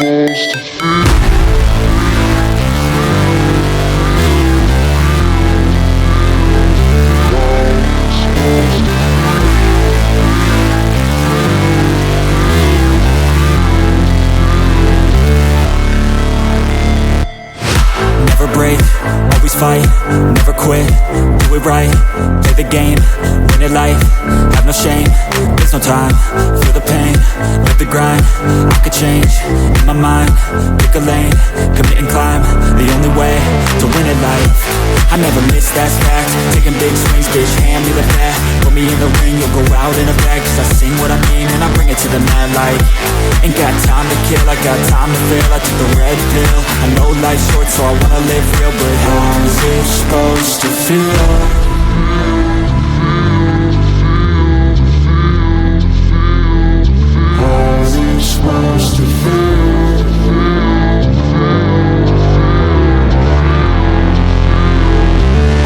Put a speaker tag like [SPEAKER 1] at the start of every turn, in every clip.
[SPEAKER 1] Never break, always fight, never quit, do it right, play the game, win it life, have no shame, there's no time, feel the pain, live the grind, I could change, in my mind, pick a lane, commit and climb, the only way to win it life, I never miss, that's fact, taking big swings, bitch, hand me the bat, put me in the ring, you'll go out in a bag, cause I sing what I mean and I bring it to the mad light, ain't got time to kill, I got time to feel, I took the red pill, I know life's short so I wanna live real, but how's it supposed to feel? How's it supposed to feel?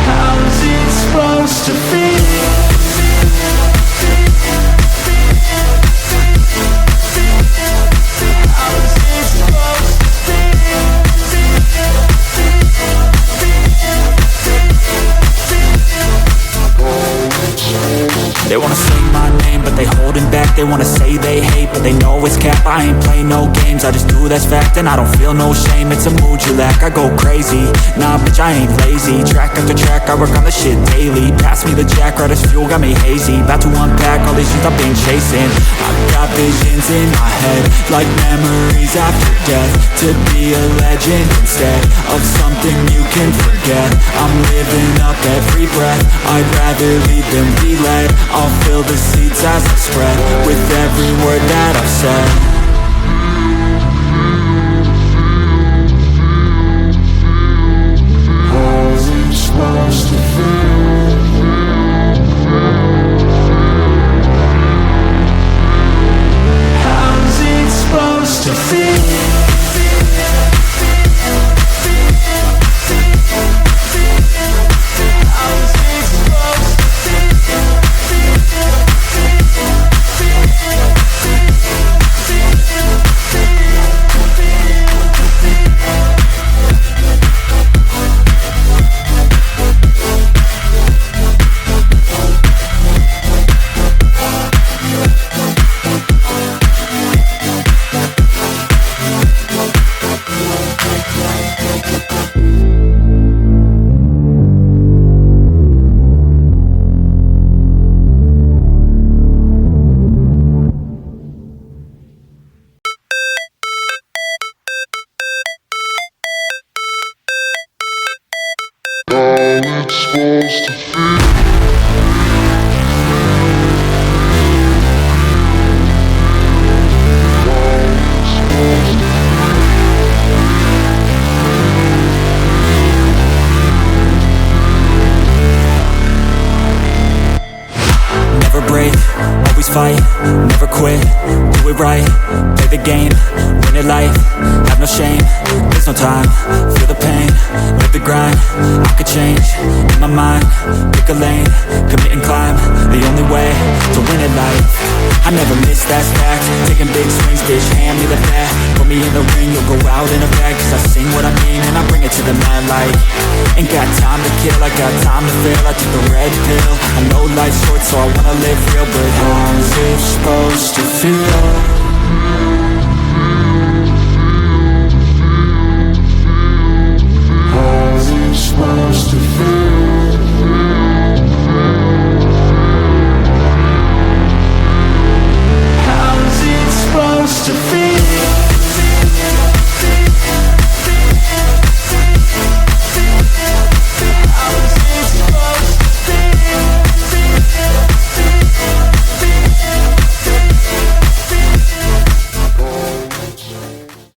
[SPEAKER 1] How's it supposed to feel? They wanna say my name, but they holding back. They wanna say they hate, but they know it's cap. I ain't play no games, I just do that's fact. And I don't feel no shame, it's a mood you lack. I go crazy, nah bitch I ain't lazy. Track after track, I work on the shit daily. Pass me the jack, right as fuel, got me hazy. About to unpack all these things I've been chasing. I've got visions in my head, like memories after death. To be a legend instead of something you can forget. I'm living up every breath, I'd rather lead than be led. I'll fill the seats as I spread with every word that I've said. How's it supposed to feel? How's it supposed to feel? Fight, never quit, do it right, play the game, win it life, have no shame, there's no time, feel the pain, live the grind, I could change, in my mind, pick a lane, commit and climb, the only way to win it life, I never miss, that's fact, taking big swings, bitch, hand me the bat, put me in the ring, you'll go out in a bag, cause I sing what I mean and I bring it to the mad light, ain't got time to kill, I got time to feel, I took the red pill, I know life's short so I wanna live real, but how's it supposed to feel?